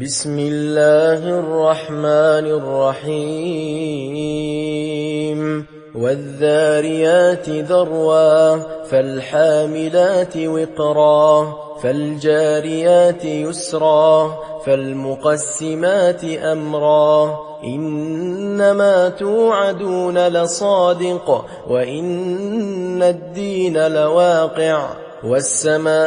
بسم الله الرحمن الرحيم والذاريات ذروا فالحاملات وقرا فالجاريات يسرا فالمقسمات أمرا إنما توعدون لصادق وإن الدين لواقع والسماء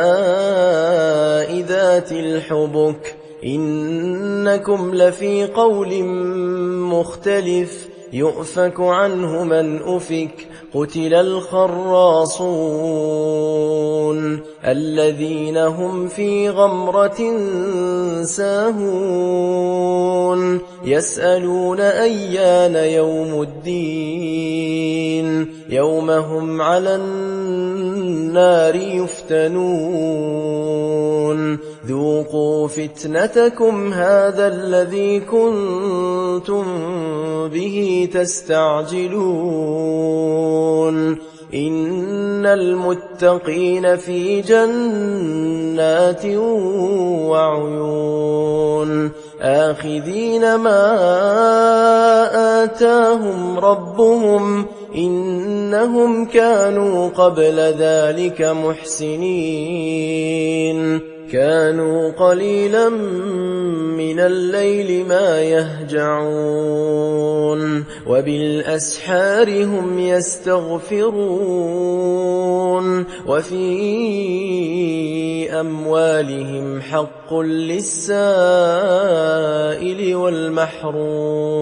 ذات الحبك إنكم لفي قول مختلف يؤفك عنه من أفك قتل الخراصون الذين هم في غمرة ساهون يسألون أيان يوم الدين يوم هم على النار يفتنون ذوقوا فتنتكم هذا الذي كنتم به تستعجلون إن المتقين في جنات وعيون آخذين ما آتاهم ربهم إنهم كانوا قبل ذلك محسنين كانوا قليلا من الليل ما يهجعون وبالأسحار هم يستغفرون وفي أموالهم حق للسائل والمحروم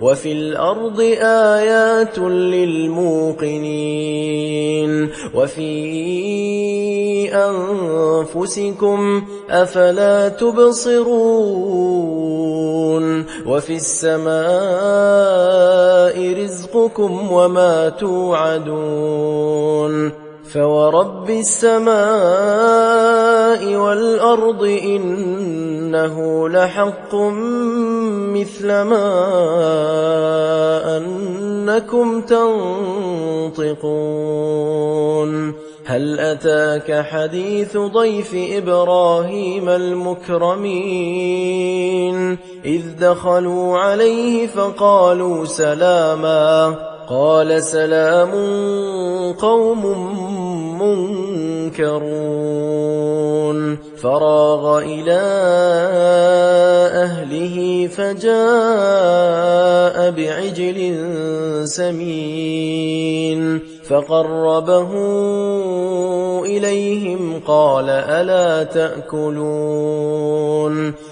وفي الأرض آيات للموقنين وفي أنفسكم أفلا تبصرون وفي السماء رزقكم وما توعدون فورب السماء والأرض إنه لحق مثل ما أنكم تنطقون هل أتاك حديث ضيف إبراهيم المكرمين إذ دخلوا عليه فقالوا سلاما قال سلام قوم منكرون فراغ إلى أهله فجاء بعجل سمين فقربه إليهم قال ألا تأكلون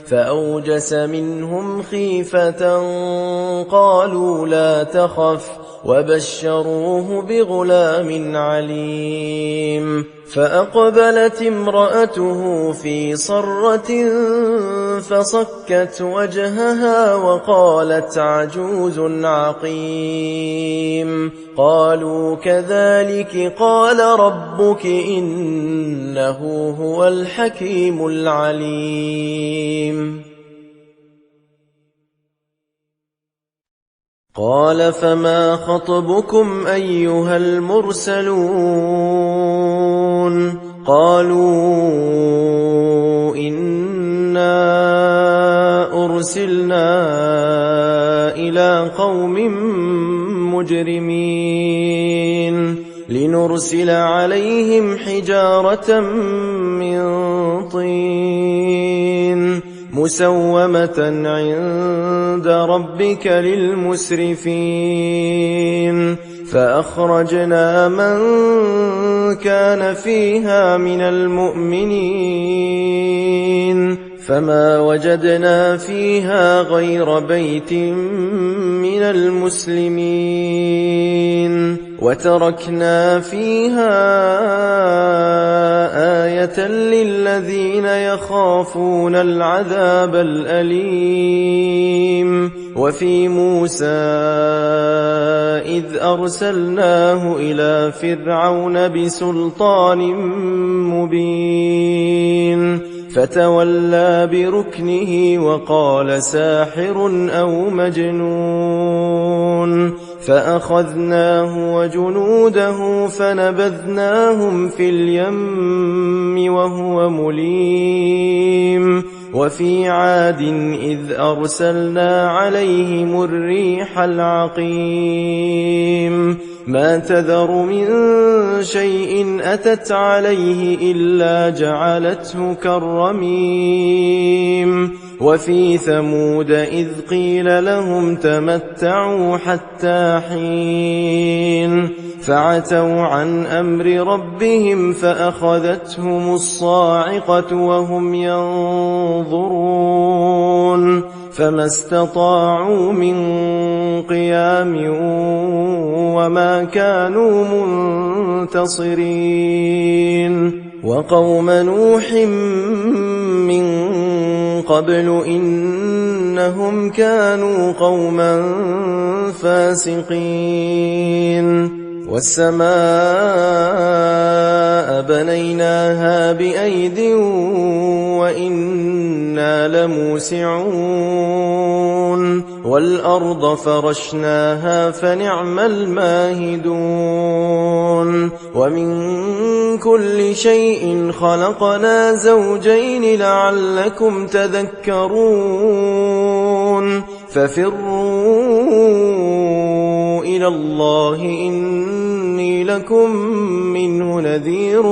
فأوجس منهم خيفة قالوا لا تخف وبشروه بغلام عليم فأقبلت امرأته في صرة فصكت وجهها وقالت عجوز عقيم قالوا كذلك قال ربك إنه هو الحكيم العليم قال فما خطبكم أيها المرسلون قالوا إنا أرسلنا إلى قوم مجرمين لنرسل عليهم حجارة من طين مسومة عند ربك للمسرفين فأخرجنا من كان فيها من المؤمنين فما وجدنا فيها غير بيت من المسلمين وتركنا فيها آية للذين يخافون العذاب الأليم وفي موسى إذ أرسلناه إلى فرعون بسلطان مبين فتولى بركنه وقال ساحر أو مجنون فأخذناه وجنوده فنبذناهم في اليم وهو مليم وفي عاد إذ أرسلنا عليهم الريح العقيم ما تذر من شيء أتت عليه إلا جعلته كالرميم وفي ثمود إذ قيل لهم تمتعوا حتى حين فعتوا عن أمر ربهم فأخذتهم الصاعقة وهم ينظرون فما استطاعوا من قيام وما كانوا منتصرين وقوم نوح من قبل إنهم كانوا قوما فاسقين والسماء بنيناها بأيد وإنا لموسعون والأرض فرشناها فنعم الماهدون ومن كل شيء خلقنا زوجين لعلكم تذكرون ففروا إلى الله إني لكم منه نذير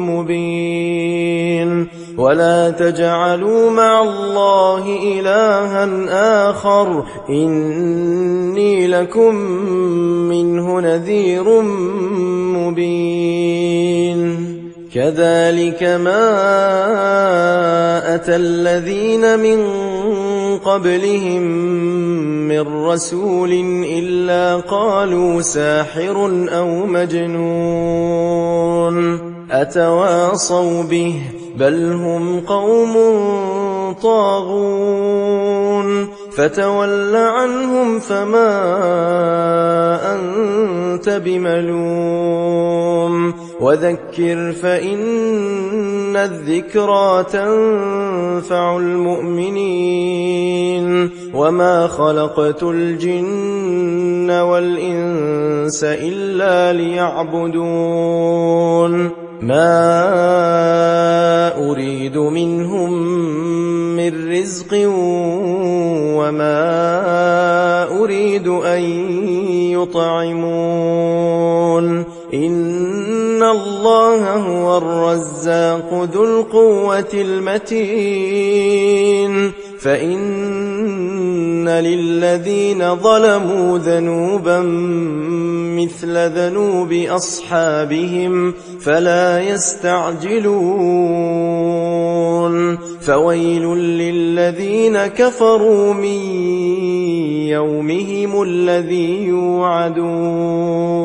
مبين ولا تجعلوا مع الله إلها آخر إني لكم منه نذير مبين كذلك ما أتى الذين من قبلهم من رسول إلا قالوا ساحر أو مجنون أتواصوا به بل هم قوم طاغون فتول عنهم فما أنت بملوم وذكر فإن الذكرى تنفع المؤمنين وما خلقت الجن والإنس إلا ليعبدون ما أريد منهم من رزق وما أريد أن يطعمون إن الله هو الرزاق ذو القوة المتين فإن للذين ظلموا ذنوبا مثل ذنوب أصحابهم فلا يستعجلون فويل للذين كفروا من يومهم الذي يوعدون